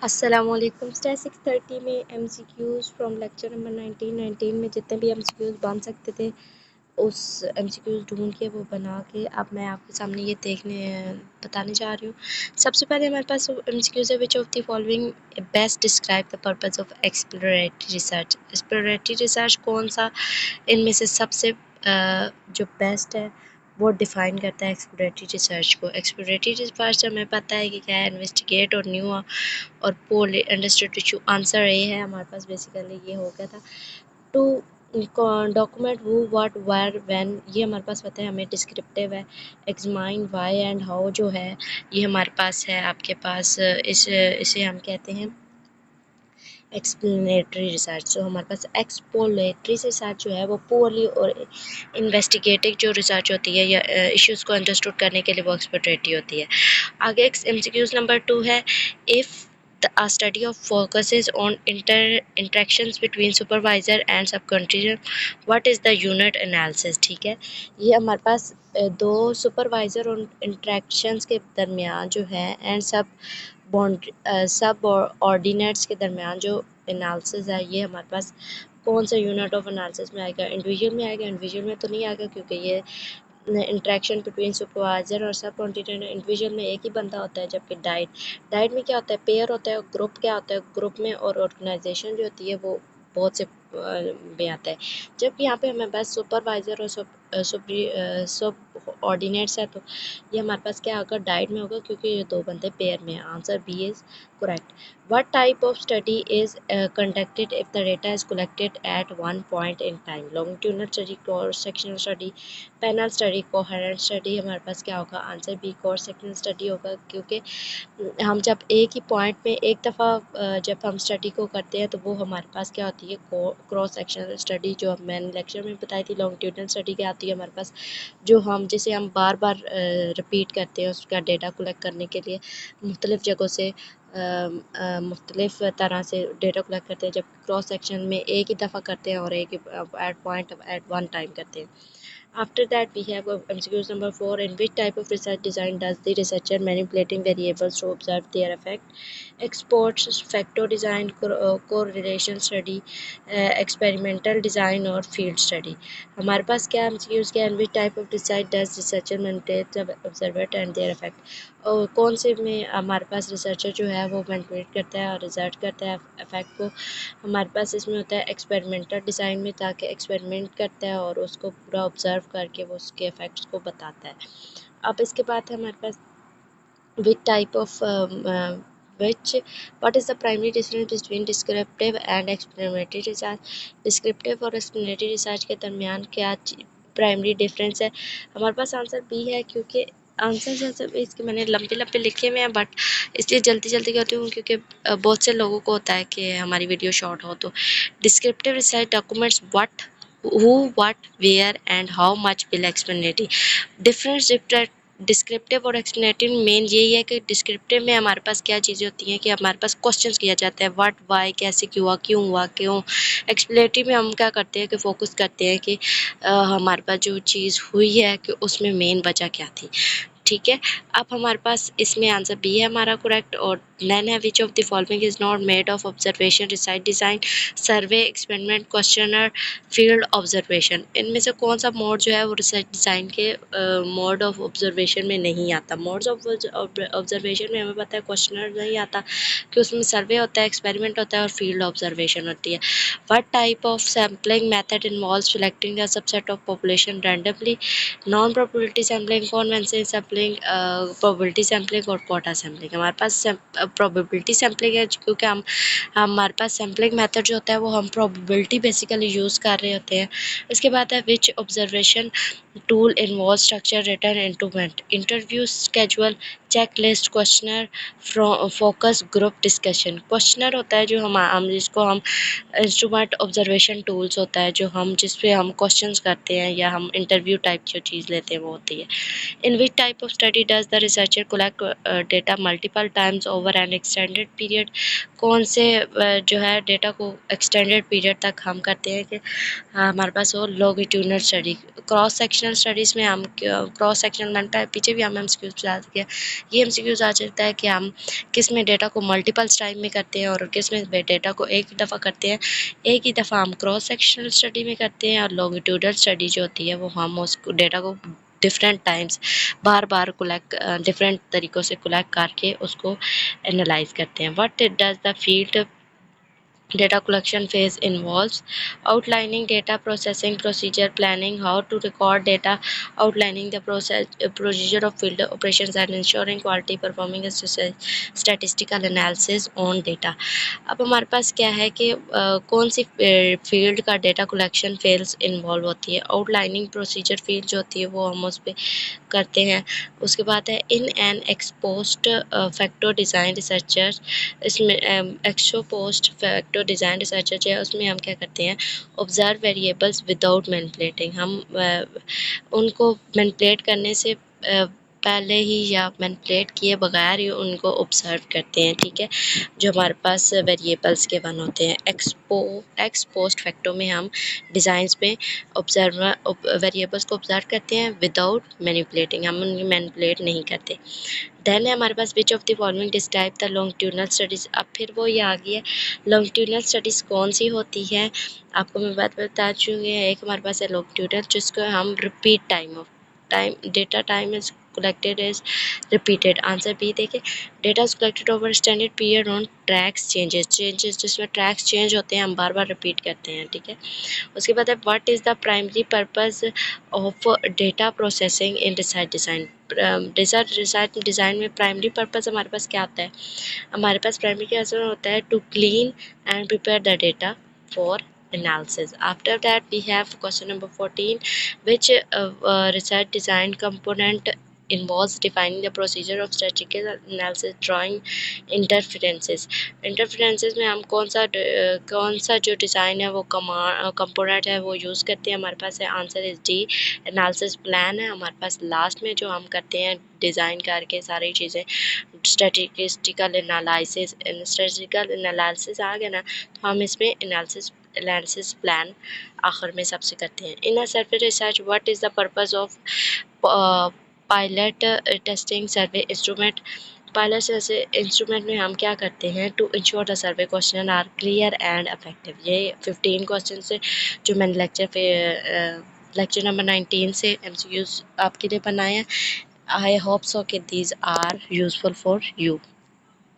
अस्सलामुअलैकुम। स्टेज 630 में MCQs from lecture number 19 में जितने भी MCQs बन सकते थे उस MCQs ढूंढ के वो बना के अब मैं आपके सामने ये बताने जा रही हूँ। सबसे पहले हमारे पास MCQs है, which of the following best describe the purpose of exploratory research. Exploratory research कौन सा इनमें से सबसे जो बेस्ट है वो डिफ़ाइन करता है एक्सप्लोरेटरी रिसर्च को। एक्सप्लोरेटरी रिसर्च हमें पता है कि क्या है, इन्वेस्टिगेट और न्यू और poll understood issue. Answer A है हमारे पास, बेसिकली ये हो गया था। To document who what where when, ये हमारे पास पता है, हमें डिस्क्रिप्टिव है। एग्जामाइन व्हाई एंड हाउ जो है ये हमारे पास है आपके पास, इसे हम कहते हैं एक्सप्लेनेटरी रिसर्च। जो हमारे पास एक्सप्लोरेटरी रिसर्च जो है वो पोअरली और इन्वेस्टिगेटिव जो रिसर्च होती है या इश्यूज़ को अंडरस्टूड करने के लिए वो एक्सप्लोरेटरी होती है। आगे MCQs नंबर 2 है, if a study of focuses on interactions between supervisor and subcontractor, what is the unit analysis। ठीक है, ये हमारे पास दो सुपरवाइज़र और इंट्रैक्शंस के दरमियान जो है एंड सब ऑर्डिनेट्स के दरमियान जो एनालिसिस है ये हमारे पास कौन सा यूनिट ऑफ एनालिसिस में आएगा। इंडिविजुअल में आएगा? इंडिविजुअल में तो नहीं आएगा क्योंकि ये इंट्रैक्शन बिटवीन सुपरवाइज़र और सब कॉन्टिनेंट। इंडिविजुअल में एक ही बंदा होता है, जबकि डाइट में क्या होता है, पेयर होता है। ग्रुप क्या होता है, ग्रुप में और ऑर्गेनाइजेशन जो होती है वो बहुत से में आता है। जबकि यहाँ पे हमें बस सुपरवाइज़र और सब ऑर्डिनेट्स है, तो ये हमारे पास क्या होगा, डाइट में होगा क्योंकि ये दो बंदे पेयर में हैं। Answer B is correct. What type of study is conducted if the data is collected at one point in time? Longitudinal study, cross-sectional study, panel study, coherent study. हमारे पास क्या होगा, answer B cross sectional study होगा क्योंकि हम जब एक ही point में एक दफ़ा जब हम स्टडी को करते हैं तो वो हमारे पास क्या होती है, क्रॉस सेक्शनल स्टडी। जो मैंने लेक्चर में बताई थी, लॉन्गिट्यूडनल स्टडी क्या आती है हमारे पास, जो हम जिसे हम बार बार रिपीट करते हैं उसका डेटा कलेक्ट करने के लिए मुख्तलिफ़ जगहों से मुख्तलिफ़ तरह से डेटा कलेक्ट करते हैं। जब क्रॉस सेक्शन में एक ही दफ़ा करते हैं और एक एट वन टाइम करते हैं। After that, we have MCQs number 4. In which type of research design does the researcher manipulating variables to observe their effect? Exports, factor design, correlation study, experimental design और field study। हमारे पास क्या MCQs क्या, in which type of research does researcher manipulate the observer and their effect? और कौन से में हमारे पास रिसर्चर जो है वो मैनिपुलेट करता है और रिजल्ट करता है इफेक्ट को। हमारे पास इसमें होता है एक्सपेरिमेंटल डिज़ाइन में, ताकि एक्सपेरिमेंट करता है और उसको पूरा ऑब्जर्व करके वो उसके इफ़ेक्ट्स को बताता है। अब इसके बाद है हमारे पास which type of which what is the primary difference between descriptive and explanatory research। Descriptive और एक्सप्लेनेटरी रिसर्च के दरमियान क्या प्राइमरी डिफरेंस है। हमारे पास आंसर बी है क्योंकि आंसर जैसे इसके मैंने लंबे लिखे हुए हैं, बट इसलिए जल्दी करती हूँ क्योंकि बहुत से लोगों को होता है कि हमारी वीडियो शॉर्ट हो। तो descriptive research documents what, who, what, where and how much will explanatory। Difference descriptive और एक्सप्लेनेटिव मेन यही है कि डिस्क्रिप्टिव में हमारे पास क्या चीज़ें होती हैं कि हमारे पास क्वेश्चंस किया जाता है, व्हाट, वाई, कैसे, क्यों हुआ क्यों। एक्सप्लेनेटिव में हम क्या करते हैं कि फोकस करते हैं कि हमारे पास जो चीज़ हुई है कि उसमें मेन वजह क्या थी। ठीक है, अब हमारे पास इसमें आंसर बी है हमारा करेक्ट। और नैन है which of the following is not made of observation, research design, survey, experiment, questionnaire, field observation. इनमें से कौन सा मोड जो है वो रिसर्च डिज़ाइन के मोड ऑफ ऑब्जर्वेशन में नहीं आता। मोड्स ऑफ ऑब्जर्वेशन में हमें पता है क्वेश्चनर नहीं आता कि उसमें सर्वे होता है, एक्सपेरिमेंट होता है और फील्ड ऑब्जर्वेशन होती है। What type of sampling method involve selecting the subset of population randomly, non probability sampling, convention sampling, probability sampling और क्वाटा सैम्पलिंग। हमारे पास प्रोबेबिलिटी सैम्पलिंग है क्योंकि हमारे पास सैम्पलिंग मेथड जो होता है वो हम प्रोबेबिलिटी बेसिकली यूज़ कर रहे होते हैं। इसके बाद है which observation tool involve structure return instrument, interview, schedule, check list, questionnaire, focus group discussion. Questionnaire होता है जो हम जिसको हम इंस्ट्रूमेंट, ऑब्जर्वेशन टूल्स होता है जो हम जिस पे हम क्वेश्चंस करते हैं या हम इंटरव्यू टाइप जो चीज़ लेते हैं वो होती है। In which type of study does the researcher collect data multiple times over an extended period. कौन से जो है डेटा को एक्सटेंडेड पीरियड तक हम करते हैं कि हमारे पास हो longitudinal study, cross section sectional studies में हम क्रॉस सेक्शनल मैंने पीछे भी हम MCQs बता चुके हैं। ये MCQs आ सकता है कि हम किस में डेटा को मल्टीपल्स टाइम में करते हैं और किस में डेटा को एक दफ़ा करते हैं। एक ही दफ़ा हम क्रॉस सेक्शनल स्टडी में करते हैं और लॉन्गिट्यूडल स्टडी जो होती है वो हम उस डेटा को डिफरेंट टाइम्स बार बार डिफरेंट तरीक़ों से कलेक्ट करके उसको एनालाइज करते हैं। What does the field data collection phase involves outlining data processing procedure, planning how to record data, outlining the procedure of field operations and ensuring quality, performing a statistical analysis on data। अब हमारे पास क्या है कि कौन सी field का data collection phase involve होती है। आउटलाइनिंग प्रोसीजर फील्ड जो होती है वो हम उस पर करते हैं। उसके बाद है in an ex post factor design researcher, इसमें एक्सो पोस्ट फैक्टर डिज़ाइन रिसर्चर जो है उसमें हम क्या करते हैं, ऑब्जर्व वेरिएबल्स विदाउट मैनिपुलेटिंग। हम उनको मैनिपुलेट करने से पहले ही या मैनिपुलेट किए बगैर ही उनको ऑब्जर्व करते हैं। ठीक है, जो हमारे पास वेरिएबल्स के वन होते हैं। एक्स पोस्ट फैक्टो में हम डिज़ाइंस में वेरिएबल्स को ऑब्जर्व करते हैं विदाउट मैनिपुलेटिंग, हम उनको मैनिपुलेट नहीं करते। देन है हमारे पास which of the following describe the longitudinal studies. अब फिर वो ये आ गई है लॉन्गिट्यूडनल स्टडीज़ कौन सी होती है, आपको मैं बात बता चुकी है। एक हमारे पास है लॉन्गिट्यूडनल जिसको हम repeat data time is collected is repeated। Answer B देखें, data is collected over standard period on tracks changes जिसमें ट्रैक्स चेंज होते हैं हम बार बार रिपीट करते हैं। ठीक है, उसके बाद है what is the primary purpose of data processing in research design. Research design में प्राइमरी पर्पस हमारे पास क्या होता है, हमारे पास प्राइमरी क्या होता है, to clean and prepare the data for analysis। After that we have question number 14, which research design component involves defining the procedure of statistical analysis, drawing interferences में हम कौन सा जो डिज़ाइन है वो कंपोनेंट है वो यूज़ करते हैं। हमारे पास है answer is D, analysis plan है। हमारे पास लास्ट में जो हम करते हैं डिज़ाइन करके सारी चीज़ें स्टैटिस्टिकल एनालिसिस आ गया ना, तो हम इसमें एनालिसिस प्लान आखिर में सबसे करते हैं। In a survey research what is the purpose of pilot testing survey instrument. Pilot instrument में हम क्या करते हैं, to ensure the survey question are clear and effective. ये 15 क्वेश्चन से जो मैंने लेक्चर नंबर 19 से MCQs आपके लिए बनाए हैं। आई होप सो कि these are useful for you.